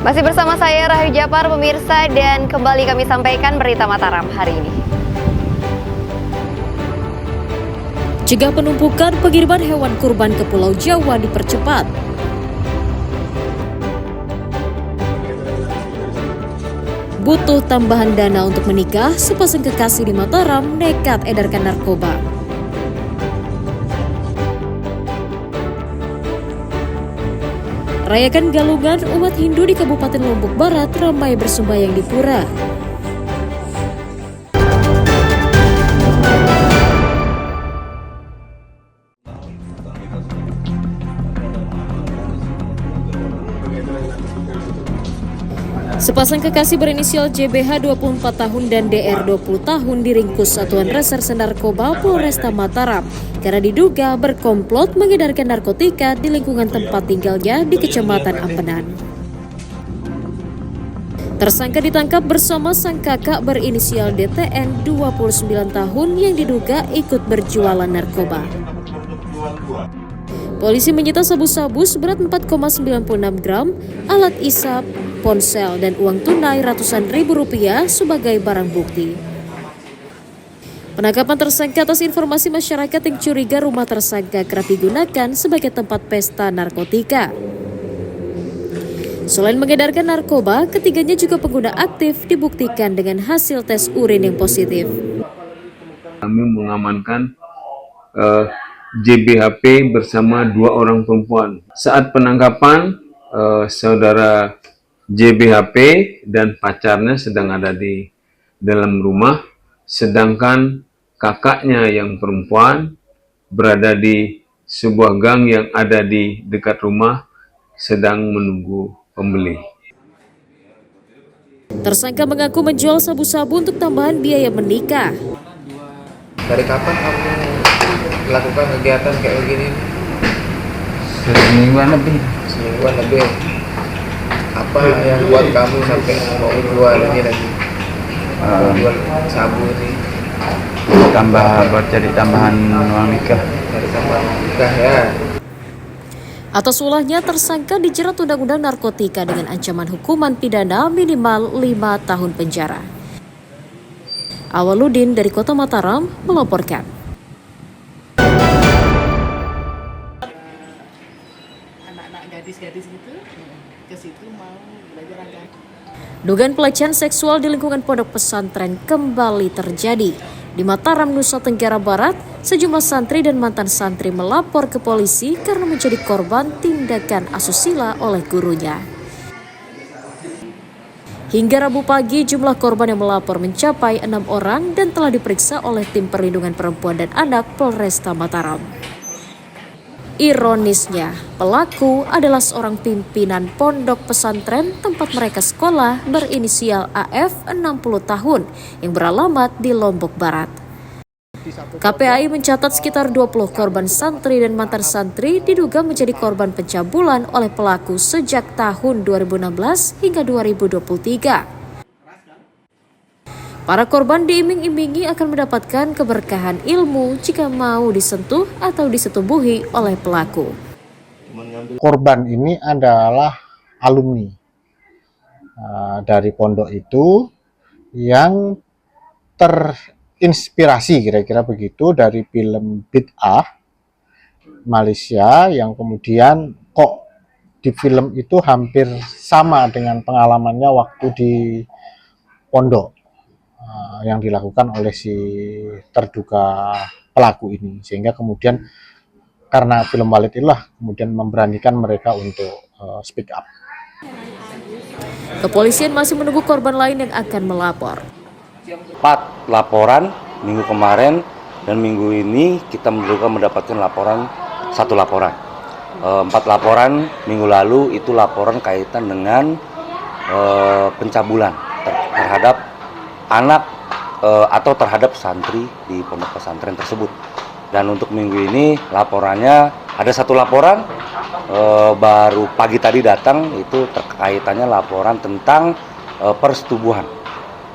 Masih bersama saya Rahayu Japar, pemirsa, dan kembali kami sampaikan berita Mataram hari ini. Cegah penumpukan pengiriman hewan kurban ke Pulau Jawa dipercepat. Butuh tambahan dana untuk menikah, sepasang kekasih di Mataram nekat edarkan narkoba. Rayakan Galungan, umat Hindu di Kabupaten Lombok Barat ramai bersembahyang di pura. Sepasang kekasih berinisial JBH 24 tahun dan DR 20 tahun diringkus Satuan Reserse Narkoba Polresta Mataram karena diduga berkomplot mengedarkan narkotika di lingkungan tempat tinggalnya di Kecamatan Ampenan. Tersangka ditangkap bersama sang kakak berinisial DTN 29 tahun yang diduga ikut berjualan narkoba. Polisi menyita sabu-sabu seberat 4,96 gram, alat isap, ponsel, dan uang tunai ratusan ribu rupiah sebagai barang bukti. Penangkapan tersangka atas informasi masyarakat yang curiga rumah tersangka kerap digunakan sebagai tempat pesta narkotika. Selain mengedarkan narkoba, ketiganya juga pengguna aktif dibuktikan dengan hasil tes urin yang positif. Kami mengamankan JBHP bersama 2 orang perempuan. Saat penangkapan, saudara JBHP dan pacarnya sedang ada di dalam rumah, sedangkan kakaknya yang perempuan berada di sebuah gang yang ada di dekat rumah sedang menunggu pembeli. Tersangka mengaku menjual sabu-sabu untuk tambahan biaya menikah. Dari kapan kamu melakukan kegiatan kayak begini? Semingguan lebih. Semingguan lebih. Apa yang buat kamu sampai mau jual ini lagi? Mau jual sabu ini? Buat jadi tambahan uang nikah. Dari tambahan nikah ya. Atas ulahnya, tersangka dijerat Undang-Undang Narkotika dengan ancaman hukuman pidana minimal 5 tahun penjara. Awaludin dari Kota Mataram melaporkan. Anak-anak gadis-gadis gitu ke situ mau belajar agama. Dugaan pelecehan seksual di lingkungan pondok pesantren kembali terjadi. Di Mataram, Nusa Tenggara Barat, sejumlah santri dan mantan santri melapor ke polisi karena menjadi korban tindakan asusila oleh gurunya. Hingga Rabu pagi, jumlah korban yang melapor mencapai 6 orang dan telah diperiksa oleh Tim Perlindungan Perempuan dan Anak Polresta Mataram. Ironisnya, pelaku adalah seorang pimpinan pondok pesantren tempat mereka sekolah berinisial AF 60 tahun yang beralamat di Lombok Barat. KPAI mencatat sekitar 20 korban santri dan mantan santri diduga menjadi korban pencabulan oleh pelaku sejak tahun 2016 hingga 2023. Para korban diiming-imingi akan mendapatkan keberkahan ilmu jika mau disentuh atau disetubuhi oleh pelaku. Korban ini adalah alumni dari pondok itu yang terinspirasi kira-kira begitu dari film Bid'ah Malaysia yang kemudian kok di film itu hampir sama dengan pengalamannya waktu di pondok yang dilakukan oleh si terduga pelaku ini, sehingga kemudian karena film Walid itulah kemudian memberanikan mereka untuk speak up. Kepolisian masih menunggu korban lain yang akan melapor. 4 laporan minggu kemarin dan minggu ini kita mendapatkan laporan 1 laporan. 4 laporan minggu lalu itu laporan kaitan dengan pencabulan terhadap anak atau terhadap santri di pondok pesantren tersebut. Dan untuk minggu ini laporannya ada 1 laporan baru pagi tadi datang, itu terkaitannya laporan tentang persetubuhan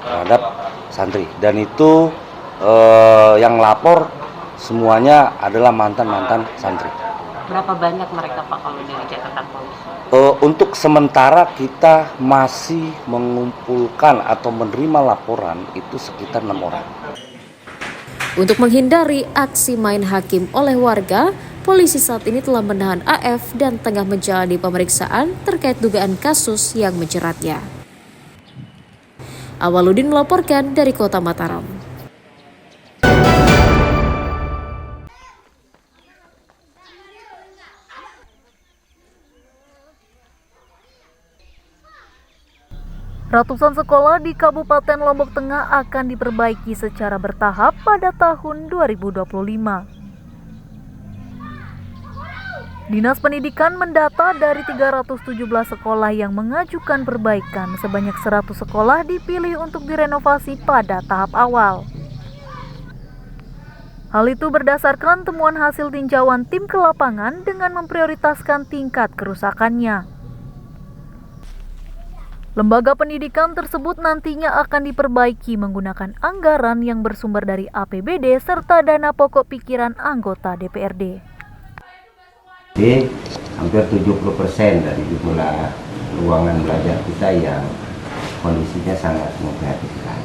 terhadap santri, dan itu yang lapor semuanya adalah mantan santri. Berapa banyak mereka Pak kalau dari catatan polisi? Untuk sementara kita masih mengumpulkan atau menerima laporan itu sekitar 6 orang. Untuk menghindari aksi main hakim oleh warga, polisi saat ini telah menahan AF dan tengah menjalani pemeriksaan terkait dugaan kasus yang menjeratnya. Awaludin melaporkan dari Kota Mataram. Ratusan sekolah di Kabupaten Lombok Tengah akan diperbaiki secara bertahap pada tahun 2025. Dinas Pendidikan mendata dari 317 sekolah yang mengajukan perbaikan, sebanyak 100 sekolah dipilih untuk direnovasi pada tahap awal. Hal itu berdasarkan temuan hasil tinjauan tim ke lapangan dengan memprioritaskan tingkat kerusakannya. Lembaga pendidikan tersebut nantinya akan diperbaiki menggunakan anggaran yang bersumber dari APBD serta dana pokok pikiran anggota DPRD. Jadi, hampir 70% dari jumlah ruangan belajar kita yang kondisinya sangat memprihatinkan.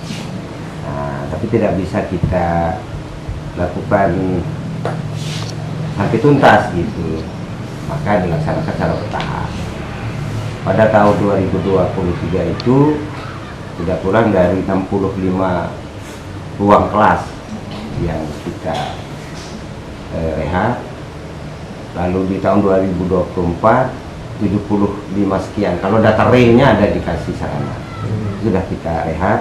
Nah, tapi tidak bisa kita lakukan sampai tuntas gitu, maka dilaksanakan secara bertahap. Pada tahun 2023 itu tidak kurang dari 65 ruang kelas yang kita rehat. Lalu di tahun 2024 75 sekian. Kalau data realnya ada dikasih sarana, sudah kita rehat.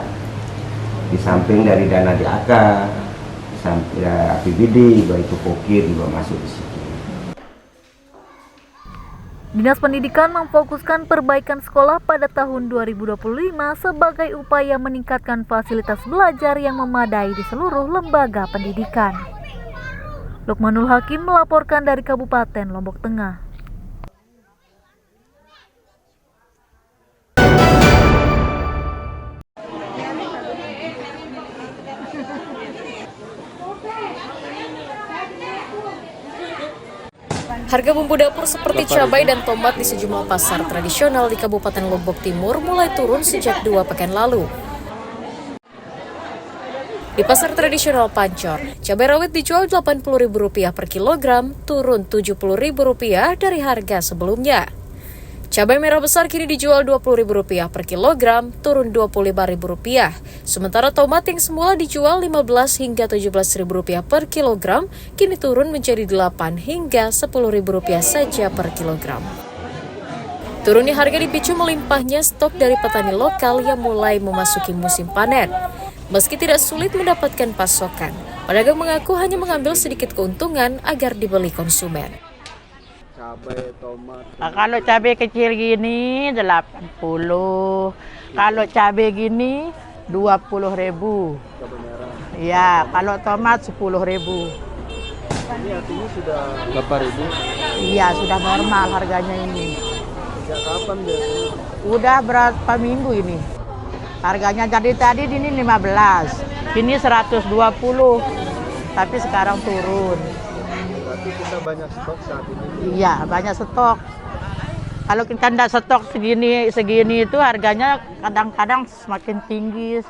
Di samping dari dana DAK, sampai APBD, baik itu pokir juga masuk di situ. Dinas Pendidikan memfokuskan perbaikan sekolah pada tahun 2025 sebagai upaya meningkatkan fasilitas belajar yang memadai di seluruh lembaga pendidikan. Lukmanul Hakim melaporkan dari Kabupaten Lombok Tengah. Harga bumbu dapur seperti cabai dan tomat di sejumlah pasar tradisional di Kabupaten Lombok Timur mulai turun sejak 2 pekan lalu. Di pasar tradisional Pancor, cabai rawit dijual Rp80.000 per kilogram, turun Rp70.000 dari harga sebelumnya. Cabai merah besar kini dijual Rp20.000 per kilogram, turun Rp25.000. Sementara tomat yang semula dijual Rp15 hingga Rp17.000 per kilogram, kini turun menjadi Rp8 hingga Rp10.000 saja per kilogram. Turunnya harga dipicu melimpahnya stok dari petani lokal yang mulai memasuki musim panen. Meski tidak sulit mendapatkan pasokan, pedagang mengaku hanya mengambil sedikit keuntungan agar dibeli konsumen. Kalau cabai kecil gini 80. Kalau cabai gini 20.000. Ya, kalau tomat 10.000. Ini artinya sudah 8.000? Iya, sudah normal harganya ini. Sejak kapan biasanya? Udah berapa minggu ini? Harganya jadi tadi ini 15. Ini 120. Tapi sekarang turun. Berarti kita banyak stok saat ini? Iya, banyak stok. Kalau kita tidak stok segini itu harganya kadang-kadang semakin tinggi.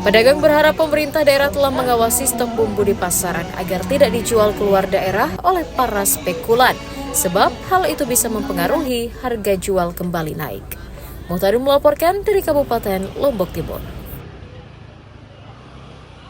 Pedagang berharap pemerintah daerah telah mengawasi stok bumbu di pasaran agar tidak dijual keluar daerah oleh para spekulan, sebab hal itu bisa mempengaruhi harga jual kembali naik. Muhtarim melaporkan dari Kabupaten Lombok Timur.